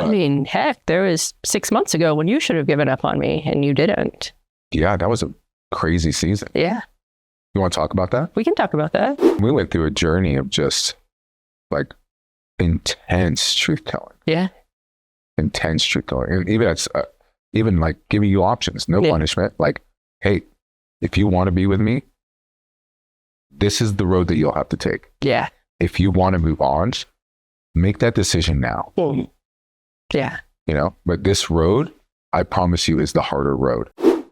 I mean, heck, there was 6 months ago when you should have given up on me and you didn't. Yeah, that was a crazy season. Yeah. You want to talk about that? We can talk about that. We went through a journey of just like intense truth telling. Yeah. Intense truth telling. And even it's even like giving you options, no punishment. Like, hey, if you want to be with me, this is the road that you'll have to take. Yeah. If you want to move on, make that decision now. Yeah. You know, but this road, I promise you, is the harder road. Hey,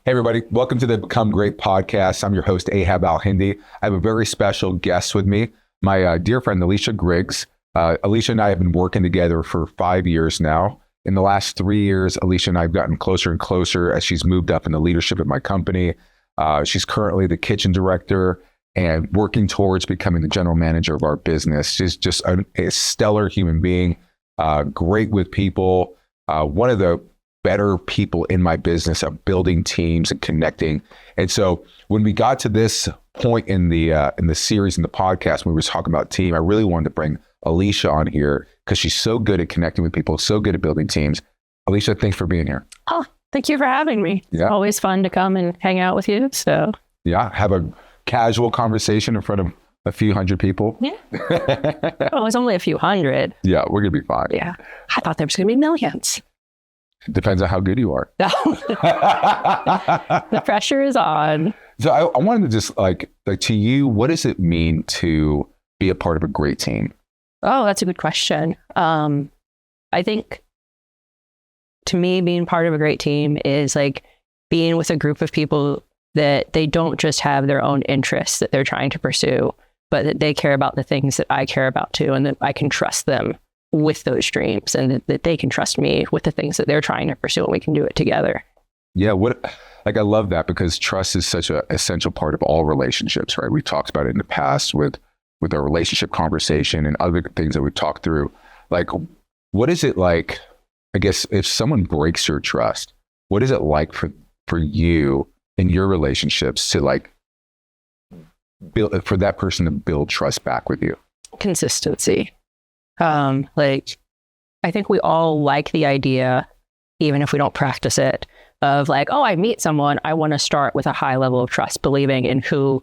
everybody. Welcome to the Become Great podcast. I'm your host, Ahab Al-Hindi. I have a very special guest with me, my dear friend, Alicia Griggs. Alicia and I have been working together for 5 years now. In the last 3 years, Alicia and I have gotten closer and closer as she's moved up in the leadership at my company. She's currently the kitchen director and working towards becoming the general manager of our business. She's just a stellar human being, great with people, one of the better people in my business of building teams and connecting. And so when we got to this point in the series, in the podcast, when we were talking about team, I really wanted to bring Alicia on here because she's so good at connecting with people, so good at building teams. Alicia, thanks for being here. Oh, thank you for having me. Yeah. Always fun to come and hang out with you. So yeah, have a casual conversation in front of a few hundred people. Yeah. Oh, it's only a few hundred. Yeah, we're gonna be fine. Yeah. I thought there was gonna be millions. It depends on how good you are. The pressure is on. So I wanted to just like to you, what does it mean to be a part of a great team? Oh, that's a good question. I think to me, being part of a great team is like being with a group of people that they don't just have their own interests that they're trying to pursue, but that they care about the things that I care about too, and that I can trust them with those dreams, and that they can trust me with the things that they're trying to pursue, and we can do it together. Yeah, I love that, because trust is such an essential part of all relationships, right? We've talked about it in the past with our relationship conversation and other things that we've talked through. Like, what is it like, I guess, if someone breaks your trust, what is it like for you in your relationships to like build, for that person to build trust back with you? Consistency. Like, I think we all like the idea, even if we don't practice it, of like, oh, I meet someone, I want to start with a high level of trust, believing in who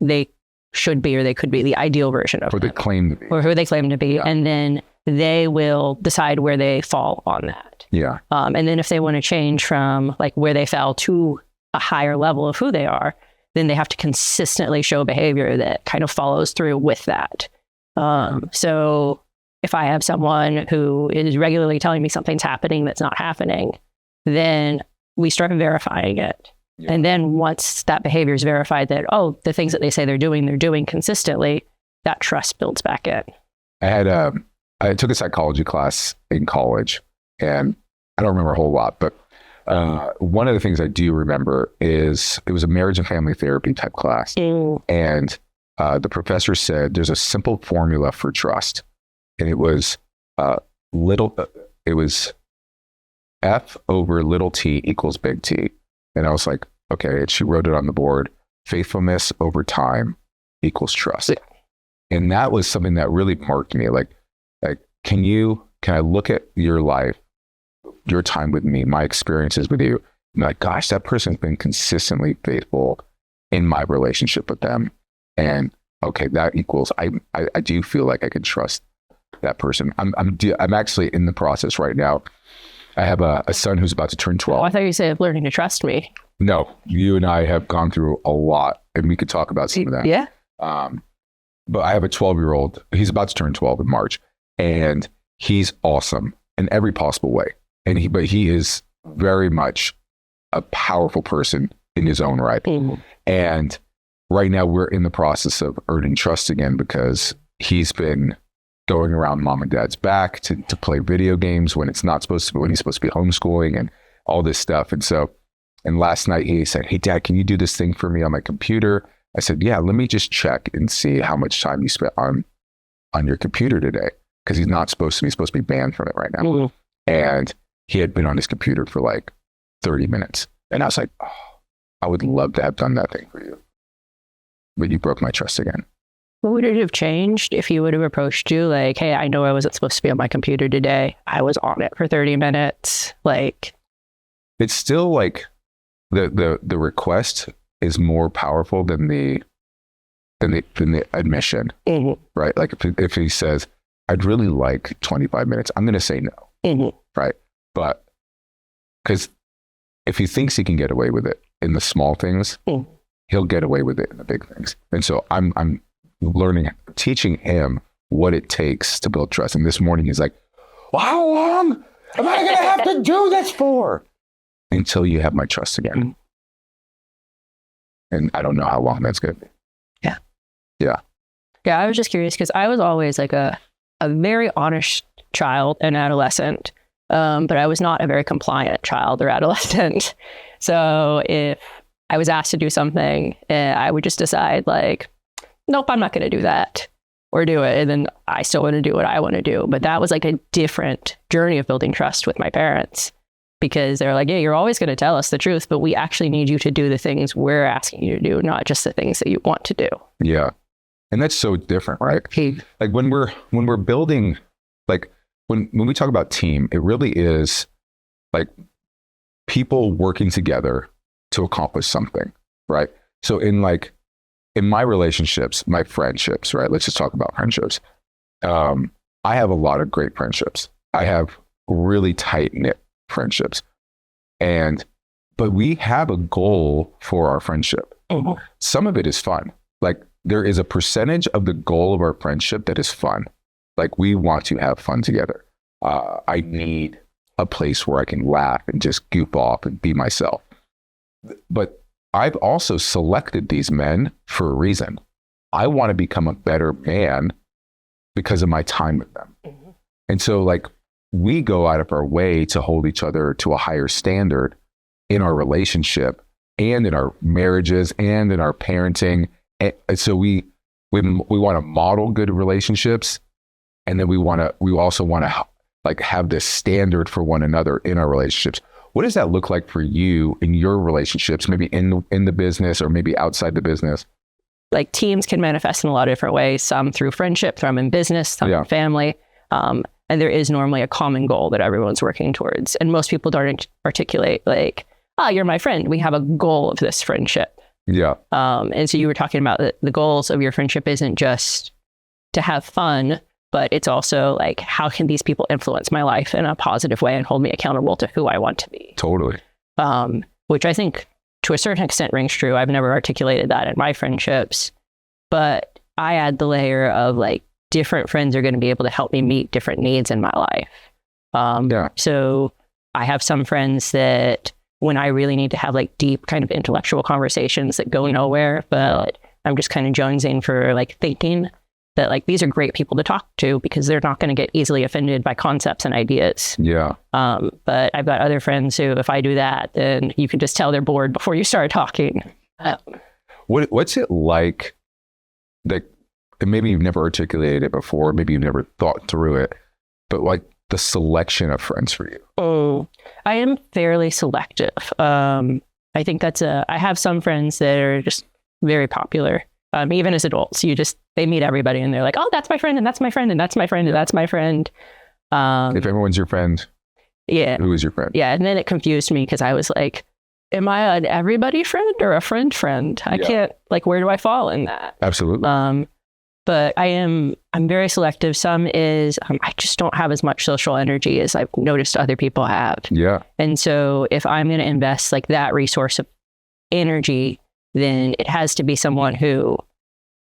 they should be, or they could be, the ideal version of or them, they claim to be, or who they claim to be. Yeah. And then they will decide where they fall on that. Yeah. And then if they want to change from like where they fell to a higher level of who they are, then they have to consistently show behavior that kind of follows through with that. So if I have someone who is regularly telling me something's happening that's not happening, then we start verifying it. Yeah. And then once that behavior is verified that, oh, the things that they say they're doing consistently, that trust builds back in. I took a psychology class in college, and I don't remember a whole lot, but one of the things I do remember is it was a marriage and family therapy type class. And the professor said there's a simple formula for trust. And it was it was F over little t equals big T. And I was like, okay. And she wrote it on the board. Faithfulness over time equals trust. Yeah. And that was something that really marked me. Like, can I look at your life, your time with me, my experiences with you, and like, gosh, that person's been consistently faithful in my relationship with them. And okay, that equals, I do feel like I can trust that person. I'm actually in the process right now. I have a son who's about to turn 12. Oh, I thought you said learning to trust me. No, you and I have gone through a lot, and we could talk about some of that. Yeah. But I have a 12-year-old. He's about to turn 12 in March, and he's awesome in every possible way. But he is very much a powerful person in his own right. Mm-hmm. And right now we're in the process of earning trust again, because he's been going around mom and dad's back to play video games when it's not supposed to be, when he's supposed to be homeschooling and all this stuff. And last night he said, hey, Dad, can you do this thing for me on my computer? I said, yeah, let me just check and see how much time you spent on your computer today. Because he's not supposed to be, he's supposed to be banned from it right now. Mm-hmm. And he had been on his computer for like 30 minutes. And I was like, oh, I would love to have done that thing for you. But you broke my trust again. What would it have changed if he would have approached you like, hey, I know I wasn't supposed to be on my computer today. I was on it for 30 minutes. Like, it's still like the request is more powerful than the admission, right? Like if he says, I'd really like 25 minutes, I'm going to say no, right? But because if he thinks he can get away with it in the small things, he'll get away with it in the big things. And so I'm teaching him what it takes to build trust. And this morning he's like, well, how long am I going to have to do this for? Until you have my trust again. And I don't know how long that's going to be. Yeah, I was just curious because I was always like a very honest child and adolescent, but I was not a very compliant child or adolescent. So if I was asked to do something, I would just decide like, nope, I'm not going to do that or do it. And then I still want to do what I want to do. But that was like a different journey of building trust with my parents, because they're like, yeah, you're always going to tell us the truth, but we actually need you to do the things we're asking you to do, not just the things that you want to do. Yeah. And that's so different, right? Like when we're building, like when we talk about team, it really is like people working together to accomplish something, right? So in my relationships, my friendships, right? Let's just talk about friendships. I have a lot of great friendships. I have really tight knit friendships, but we have a goal for our friendship. Some of it is fun. Like there is a percentage of the goal of our friendship that is fun. Like we want to have fun together. I need a place where I can laugh and just goof off and be myself. But I've also selected these men for a reason. I want to become a better man because of my time with them. And so like we go out of our way to hold each other to a higher standard in our relationship and in our marriages and in our parenting. And so we want to model good relationships, and then we also want to like have this standard for one another in our relationships. What does that look like for you in your relationships, maybe in the business or maybe outside the business? Like teams can manifest in a lot of different ways, some through friendship, some in business, some in family. And there is normally a common goal that everyone's working towards. And most people don't articulate like, you're my friend. We have a goal of this friendship. Yeah. And so you were talking about the goals of your friendship isn't just to have fun, but it's also like, how can these people influence my life in a positive way and hold me accountable to who I want to be? Totally. Which I think to a certain extent rings true. I've never articulated that in my friendships, but I add the layer of like different friends are going to be able to help me meet different needs in my life. So I have some friends that when I really need to have like deep kind of intellectual conversations that go nowhere, but I'm just kind of jonesing for like thinking that like these are great people to talk to because they're not going to get easily offended by concepts and ideas. Yeah. But I've got other friends who, if I do that, then you can just tell they're bored before you start talking. What's it like that? Maybe you've never articulated it before, maybe you've never thought through it, but like the selection of friends for you? Oh, I am fairly selective. I think I have some friends that are just very popular. Even as adults, they meet everybody and they're like, oh, that's my friend, and that's my friend, and that's my friend, and that's my friend. If everyone's your friend, who is your friend? Yeah. And then it confused me because I was like, am I an everybody friend or a friend? I can't, like, where do I fall in that? Absolutely. But I'm very selective. Some is, I just don't have as much social energy as I've noticed other people have. Yeah. And so if I'm going to invest like that resource of energy, then it has to be someone who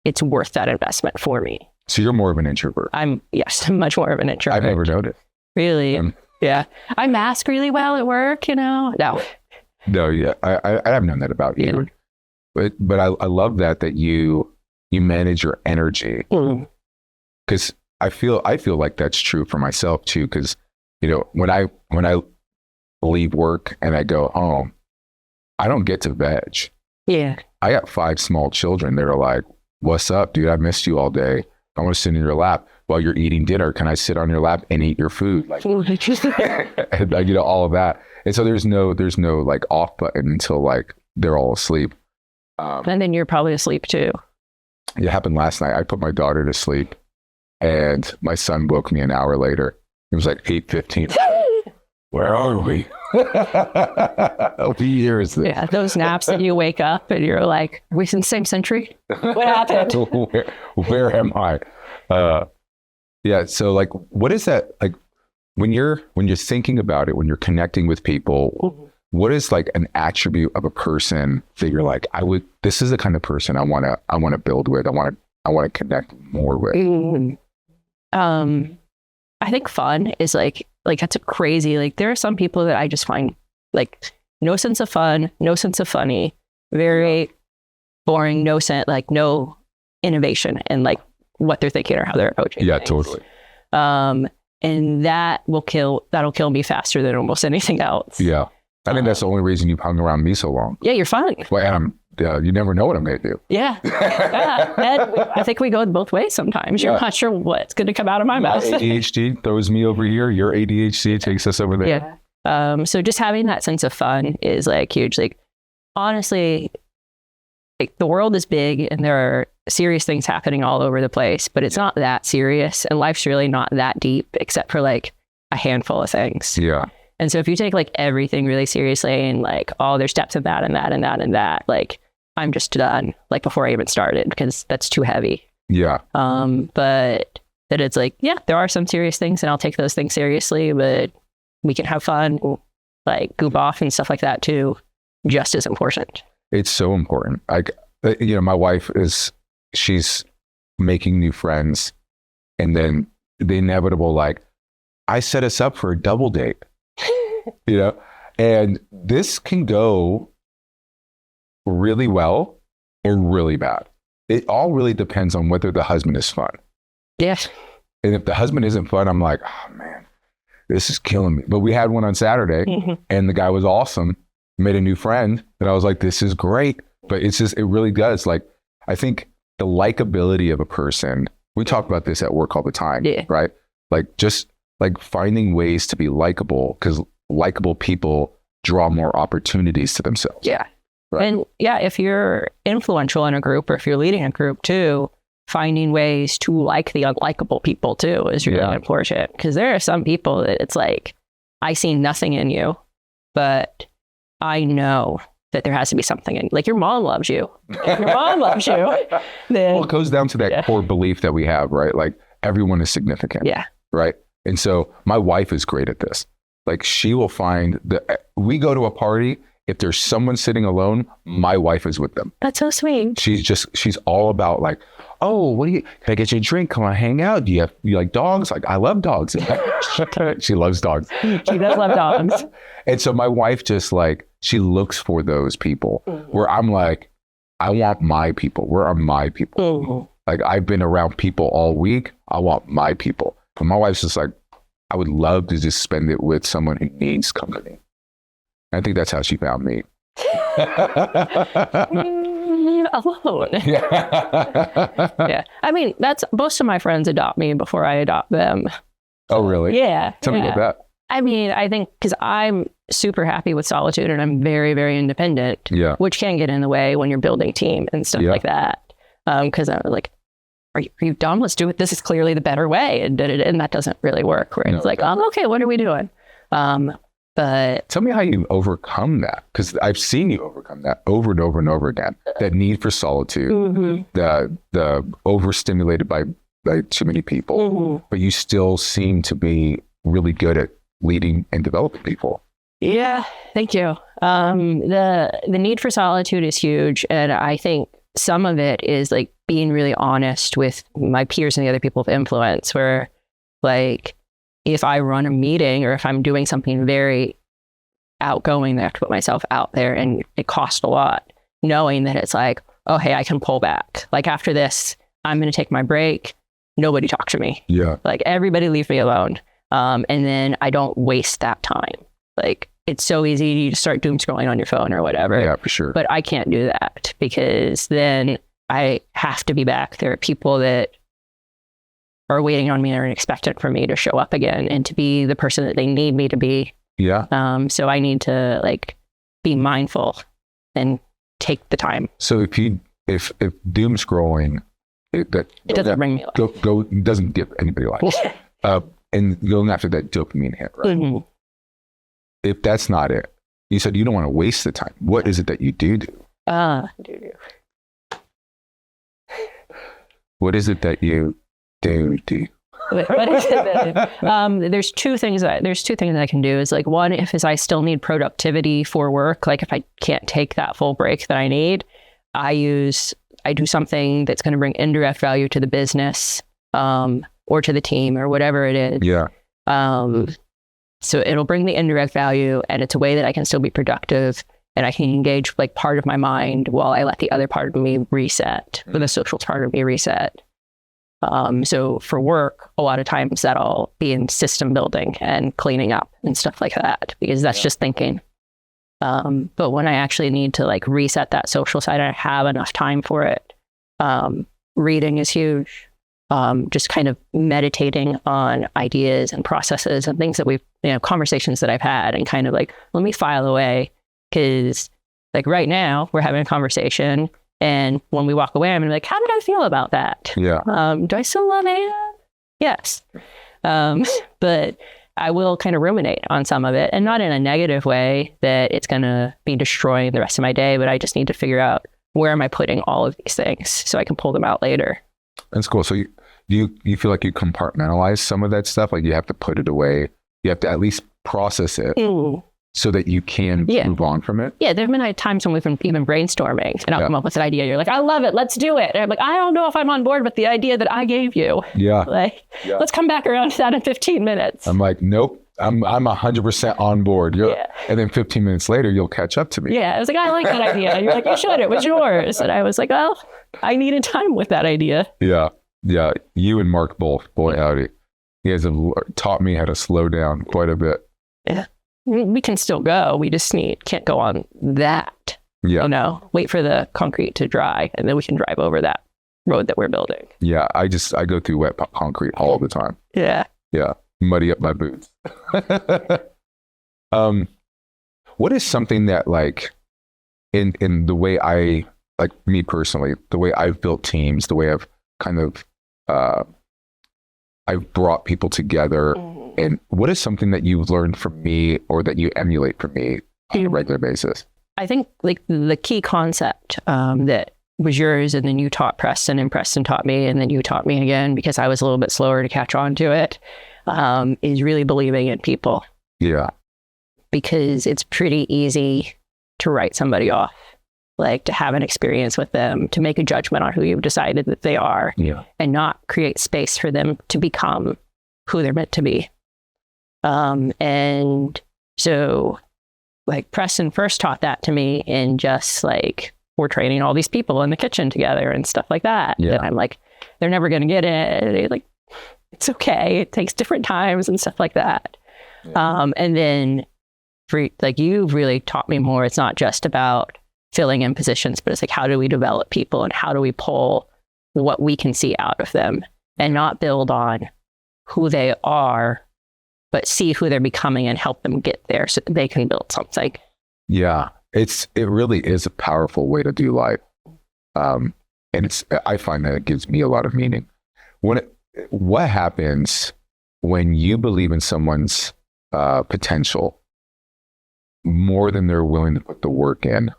it's worth that investment for me. So you're more of an introvert. I'm much more of an introvert. I've never noticed. Really? Yeah. I mask really well at work, No, yeah. I have known that about you. Yeah. But I love that you manage your energy. Because I feel like that's true for myself too. Because, when I leave work and I go home, I don't get to veg. Yeah. I got 5 small children that are like, what's up, dude? I missed you all day. I want to sit in your lap while you're eating dinner. Can I sit on your lap and eat your food? Like, and, all of that. And so there's no like off button until like they're all asleep. And then you're probably asleep too. It happened last night. I put my daughter to sleep and my son woke me an hour later. It was like 8:15. Where are we? What year is this? Yeah, those naps that you wake up and you're like, are we in the same century? What happened? where am I? Yeah. So like, what is that like when you're thinking about it, when you're connecting with people, what is like an attribute of a person that you're like, this is the kind of person I want to build with. I want to connect more with. I think fun is like that's a crazy, like there are some people that I just find like no sense of fun, no sense of funny, very boring, no innovation in like what they're thinking or how they're approaching Yeah, things. totally. And that'll kill me faster than almost anything else. Yeah. I think that's the only reason you've hung around me so long. Yeah, you're fun. Well, and you never know what I'm going to do. Yeah. And I think we go both ways sometimes. You're not sure what's going to come out of my mouth. ADHD throws me over here. Your ADHD takes us over there. Yeah. So just having that sense of fun is like huge. Like, honestly, like the world is big and there are serious things happening all over the place, but it's not that serious. And life's really not that deep except for like a handful of things. Yeah. And so if you take like everything really seriously and like, oh, there's depth of that and that and that and that, like I'm just done like before I even started because that's too heavy. Yeah. But that it's like, yeah, there are some serious things and I'll take those things seriously, but we can have fun, like goof off and stuff like that too. Just as important. It's so important. My wife she's making new friends and then the inevitable, like I set us up for a double date. And this can go really well or really bad. It all really depends on whether the husband is fun. Yes. And if the husband isn't fun, I'm like, oh man, this is killing me. But we had one on Saturday and the guy was awesome, made a new friend. And I was like, this is great. But it's just, it really does. Like, I think the likability of a person, we talk about this at work all the time, right? Like just like finding ways to be likable because likable people draw more opportunities to themselves. Yeah. Right. And yeah, if you're influential in a group or if you're leading a group too, finding ways to like the unlikable people too is really important. Because there are some people that it's like, I see nothing in you, but I know that there has to be something in, like your mom loves you. If your mom loves you, then... Well, it goes down to that core belief that we have, right? Like everyone is significant. Yeah. Right. And so my wife is great at this. Like she will find we go to a party. If there's someone sitting alone, my wife is with them. That's so sweet. She's all about like, oh, can I get you a drink? Come on, hang out. Do you like dogs? Like I love dogs. She loves dogs. She does love dogs. And so my wife just like, she looks for those people where I'm like, I want my people. Where are my people? Like I've been around people all week. I want my people. But my wife's just like, I would love to just spend it with someone who needs company. I think that's how she found me. Alone. Yeah. I mean, that's most of my friends adopt me before I adopt them. Oh, really? Yeah. Tell me about that. I mean, I think because I'm super happy with solitude and I'm very, very independent, which can get in the way when you're building a team and stuff like that. Because I'm like, are you dumb? Let's do it. This is clearly the better way. And that doesn't really work. Where it's like, okay, what are we doing? But tell me how you overcome that. Because I've seen you overcome that over and over and over again. That need for solitude, the overstimulated by too many people, but you still seem to be really good at leading and developing people. Yeah, thank you. The need for solitude is huge. And I think some of it is like being really honest with my peers and the other people of influence, where like, if I run a meeting or if I'm doing something very outgoing, I have to put myself out there and it costs a lot, knowing that it's like, oh, hey, I can pull back. Like after this, I'm going to take my break. Nobody talk to me. Yeah. Like everybody leave me alone. And then I don't waste that time. Like it's so easy to start doom scrolling on your phone or whatever. Yeah, for sure. But I can't do that because then I have to be back. There are people that are waiting on me or expectant for me to show up again and to be the person that they need me to be. Yeah. So I need to like be mindful and take the time. So if doom scrolling It doesn't bring me life. Doesn't give anybody life. And going after that dopamine hit, right? Mm-hmm. If that's not it, you said you don't want to waste the time. What is it that you do? What is it that you do? What is it? There's two things that I can do. Is like, one, if I still need productivity for work, like if I can't take that full break that I need, I do something that's going to bring indirect value to the business, or to the team or whatever it is. Yeah. So it'll bring the indirect value, and it's a way that I can still be productive and I can engage like part of my mind while I let the other part of me reset, or the social part of me reset. So for work, a lot of times that'll be in system building and cleaning up and stuff like that, because that's just thinking. But when I actually need to like reset that social side, I have enough time for it. Reading is huge. Just kind of meditating on ideas and processes and things that conversations that I've had, and kind of like, let me file away. Cause like right now we're having a conversation, and when we walk away, I'm gonna be like, how did I feel about that? Yeah. Do I still love Ahab? Yes. But I will kind of ruminate on some of it, and not in a negative way that it's going to be destroying the rest of my day, but I just need to figure out where am I putting all of these things so I can pull them out later. That's cool. So you feel like you compartmentalize some of that stuff? Like you have to put it away. You have to at least process it so that you can move on from it? Yeah, there have been times when we've been even brainstorming, and I'll come up with an idea. You're like, I love it. Let's do it. And I'm like, I don't know if I'm on board with the idea that I gave you. Yeah. Let's come back around to that in 15 minutes. I'm like, nope. I'm 100% on board. And then 15 minutes later, you'll catch up to me. Yeah. I was like, I like that idea. You're like, you should. It was yours. And I was like, well, I needed time with that idea. Yeah. Yeah. You and Mark both. Boy, howdy. You guys have taught me how to slow down quite a bit. Yeah. We can still go. We just can't go on that. Yeah. Wait for the concrete to dry, and then we can drive over that road that we're building. Yeah. I go through wet concrete all the time. Yeah. Yeah. Muddy up my boots. What is something that, like, in the way I, like me personally, the way I've built teams, the way I've kind of, I've brought people together, and what is something that you've learned from me or that you emulate from me on a regular basis? I think like the key concept that was yours, and then you taught Preston, and Preston taught me, and then you taught me again because I was a little bit slower to catch on to it, is really believing in people. Yeah. Because it's pretty easy to write somebody off, like to have an experience with them, to make a judgment on who you've decided that they are, and not create space for them to become who they're meant to be. And so like Preston first taught that to me, in just like, we're training all these people in the kitchen together and stuff like that. Yeah. And I'm like, they're never going to get it. Like, it's okay. It takes different times and stuff like that. Yeah. And then for like, you've really taught me more. It's not just about filling in positions, but it's like, how do we develop people, and how do we pull what we can see out of them, and not build on who they are, but see who they're becoming and help them get there so they can build something. Yeah. It really is a powerful way to do life. And I find that it gives me a lot of meaning. What happens when you believe in someone's potential more than they're willing to put the work in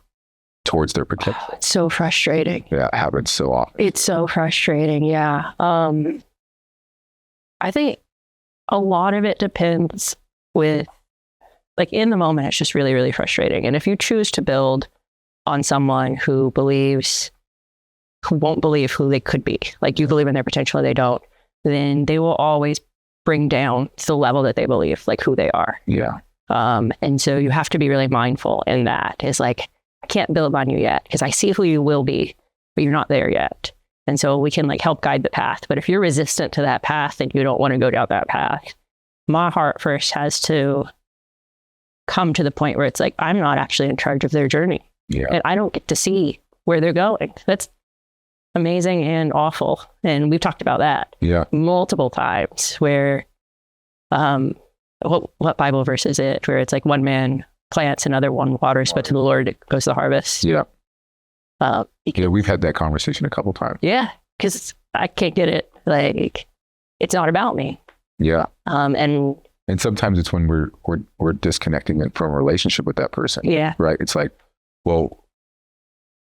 towards their potential? It's so frustrating. Yeah, it happens so often. It's so frustrating. Yeah. I think a lot of it depends with, like, in the moment, it's just really, really frustrating. And if you choose to build on someone who won't believe who they could be, like you believe in their potential and they don't, then they will always bring down to the level that they believe, like who they are. Yeah. And so you have to be really mindful in that. It's like, I can't build on you yet because I see who you will be, but you're not there yet. And so we can like help guide the path. But if you're resistant to that path and you don't want to go down that path, my heart first has to come to the point where it's like, I'm not actually in charge of their journey. Yeah. And I don't get to see where they're going. That's amazing and awful. And we've talked about that multiple times, where what Bible verse is it where it's like, one man plants, another one waters, but to the Lord it goes the harvest. Yeah. We've had that conversation a couple times. Yeah. because I can't get it. Like, it's not about me. Yeah. And sometimes it's when we're disconnecting from a relationship with that person. yeah. Right. It's like, well,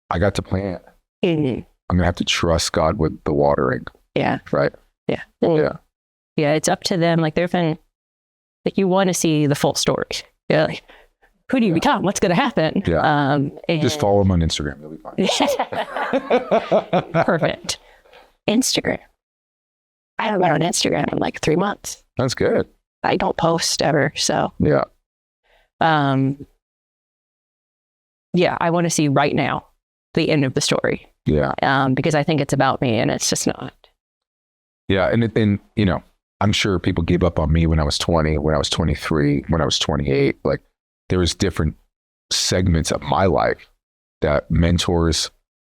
I got to plant. Mm-hmm. I'm going to have to trust God with the watering. Yeah. Right. Yeah. Yeah. Yeah. It's up to them. Like, there've been, like, you want to see the full story. Yeah. Like, who do you become? What's going to happen? Yeah. And just follow them on Instagram. You'll be fine. Perfect. Instagram. I haven't been on Instagram in like 3 months. That's good. I don't post ever. So, Yeah. Yeah, I want to see right now the end of the story. Yeah. Because I think it's about me, and it's just not. Yeah. And, you know, I'm sure people gave up on me when I was 20, when I was 23, when I was 28. Like, there was different segments of my life that mentors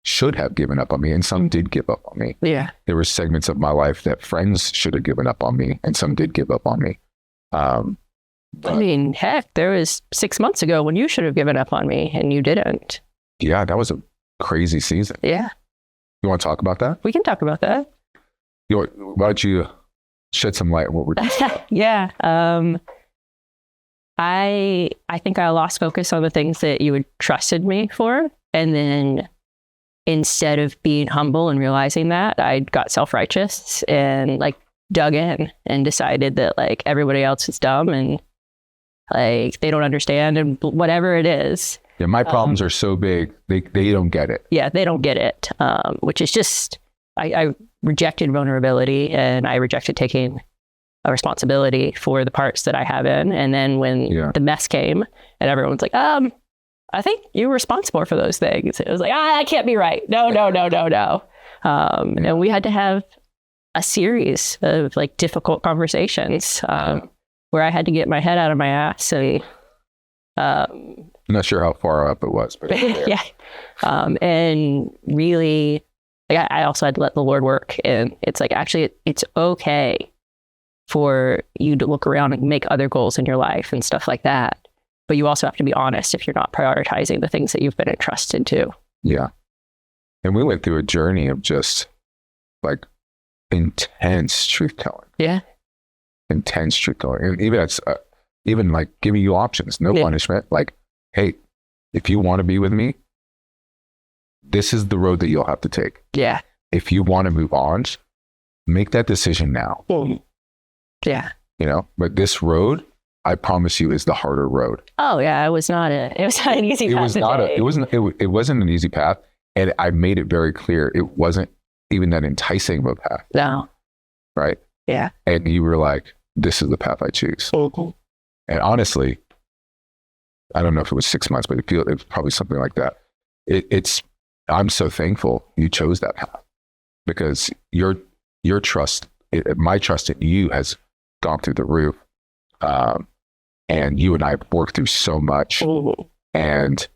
should have given up on me, and some did give up on me. Yeah. There were segments of my life that friends should have given up on me, and some did give up on me. I mean, heck, there was 6 months ago when you should have given up on me and you didn't. Yeah, that was a crazy season. Yeah. You want to talk about that? We can talk about that. Why don't you shed some light on what we're doing? Yeah. I think I lost focus on the things that you had trusted me for. And then instead of being humble and realizing that, I got self-righteous and like dug in and decided that like everybody else is dumb and like they don't understand and whatever it is. Yeah, my problems are so big, they don't get it. Yeah, they don't get it, which is just, I rejected vulnerability and I rejected taking a responsibility for the parts that I have in. And then when the mess came and everyone's like, I think you're responsible for those things. It was like, that can't be right. No. And we had to have a series of like difficult conversations where I had to get my head out of my ass. And, I'm not sure how far up it was, but yeah. And really, like, I also had to let the Lord work. And it's like, actually, it's okay for you to look around and make other goals in your life and stuff like that. But you also have to be honest if you're not prioritizing the things that you've been entrusted to. Yeah. And we went through a journey of just like intense truth telling. Yeah. Intense truth telling. And even it's even like giving you options, no punishment. Like, hey, if you want to be with me, this is the road that you'll have to take. Yeah. If you want to move on, make that decision now. Yeah. You know, but this road, I promise you, is the harder road. Oh yeah, it was not an easy path. It wasn't an easy path. And I made it very clear it wasn't even that enticing of a path. No. Right? Yeah. And you were like, this is the path I choose. And honestly, I don't know if it was 6 months, but it was probably something like that. I'm so thankful you chose that path, because your trust, my trust in you has gone through the roof. And you and I have worked through so much, and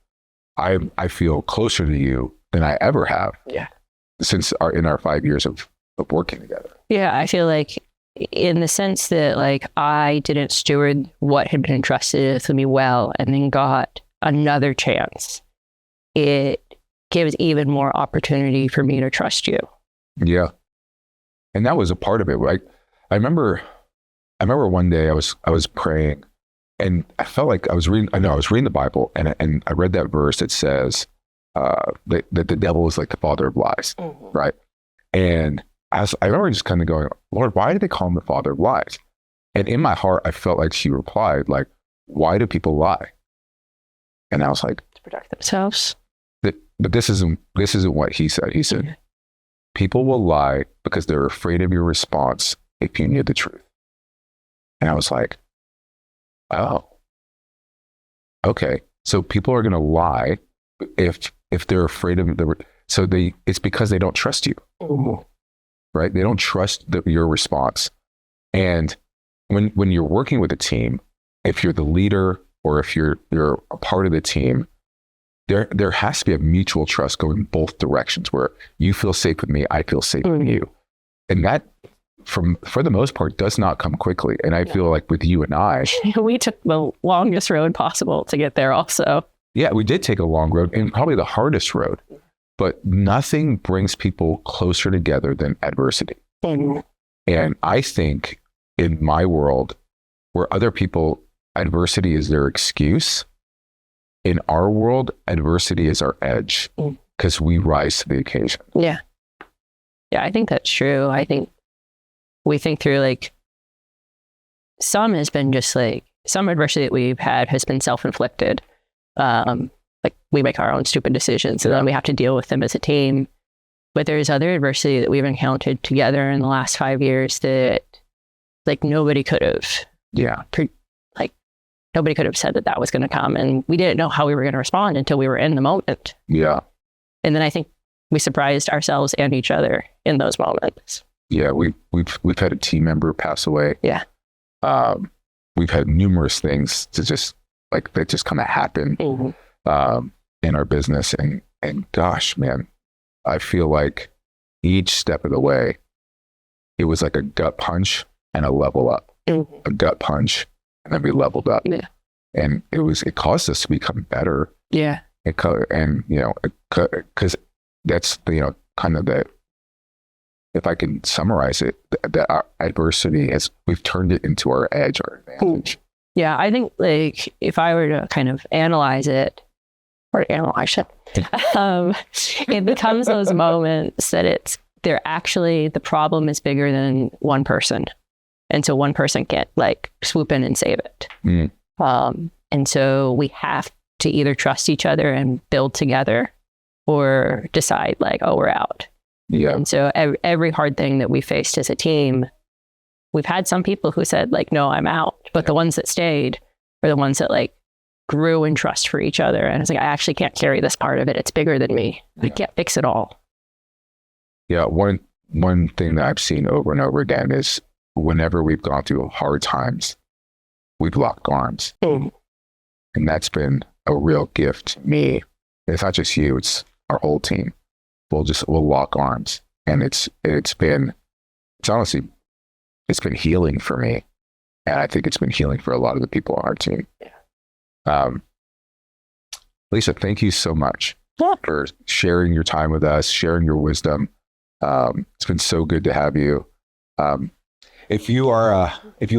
I feel closer to you than I ever have. Yeah. Since in our 5 years of working together. Yeah. I feel like in the sense that like I didn't steward what had been entrusted to me well, and then got another chance, it gives even more opportunity for me to trust you. Yeah. And that was a part of it, right? I remember one day I was praying, and I felt like I was reading the Bible, and I read that verse that says that the devil is like the father of lies, right? And I remember just kind of going, Lord, why do they call him the father of lies? And in my heart, I felt like she replied, like, why do people lie? And I was like, to protect themselves. But this isn't what he said. He said, people will lie because they're afraid of your response if you knew the truth. And I was like, oh, okay. So people are going to lie if they're afraid of it's because they don't trust you, right? They don't trust your response. And when you're working with a team, if you're the leader or if you're a part of the team, there has to be a mutual trust going both directions, where you feel safe with me, I feel safe with you. And that, for the most part, does not come quickly. And I feel like with you and I, we took the longest road possible to get there also. Yeah, we did take a long road, and probably the hardest road. but nothing brings people closer together than adversity. And I think in my world, where other people, adversity is their excuse. In our world, adversity is our edge because we rise to the occasion. Yeah. Yeah, I think that's true. I think we think through like some has been just like some adversity that we've had has been self-inflicted. Like we make our own stupid decisions and then we have to deal with them as a team. But there's other adversity that we've encountered together in the last 5 years that like nobody could have. Yeah. Nobody could have said that that was going to come, and we didn't know how we were going to respond until we were in the moment. Yeah. And then I think we surprised ourselves and each other in those moments. Yeah, we've had a team member pass away. Yeah. We've had numerous things to just like that just kind of happen in our business, and gosh, man, I feel like each step of the way, it was like a gut punch and a level up, a gut punch. And then we leveled up, and it caused us to become better. Yeah, and because that's kind of the, if I can summarize it, that our adversity we've turned it into our edge, our advantage. Yeah, I think like if I were to kind of analyze it, it becomes those moments that the problem is bigger than one person. And so one person can't like swoop in and save it. And so we have to either trust each other and build together or decide like, oh, we're out. Yeah. And so every hard thing that we faced as a team, we've had some people who said like, no, I'm out. But the ones that stayed are the ones that like grew in trust for each other. And it's like, I actually can't carry this part of it. It's bigger than me. I can't fix it all. Yeah. One thing that I've seen over and over again is whenever we've gone through hard times, we've locked arms. And that's been a real gift to me. It's not just you, it's our whole team. We'll lock arms. And it's been healing for me. And I think it's been healing for a lot of the people on our team. Lisa, thank you so much for sharing your time with us, sharing your wisdom. It's been so good to have you. If you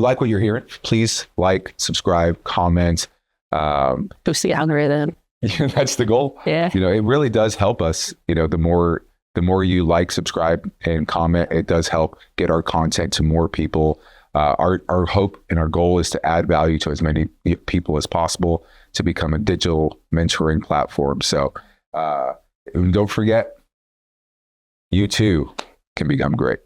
like what you're hearing, please like, subscribe, comment. Boost the algorithm. That's the goal. Yeah. It really does help us. The more you like, subscribe, and comment, it does help get our content to more people. Our hope and our goal is to add value to as many people as possible to become a digital mentoring platform. So don't forget, you too can become great.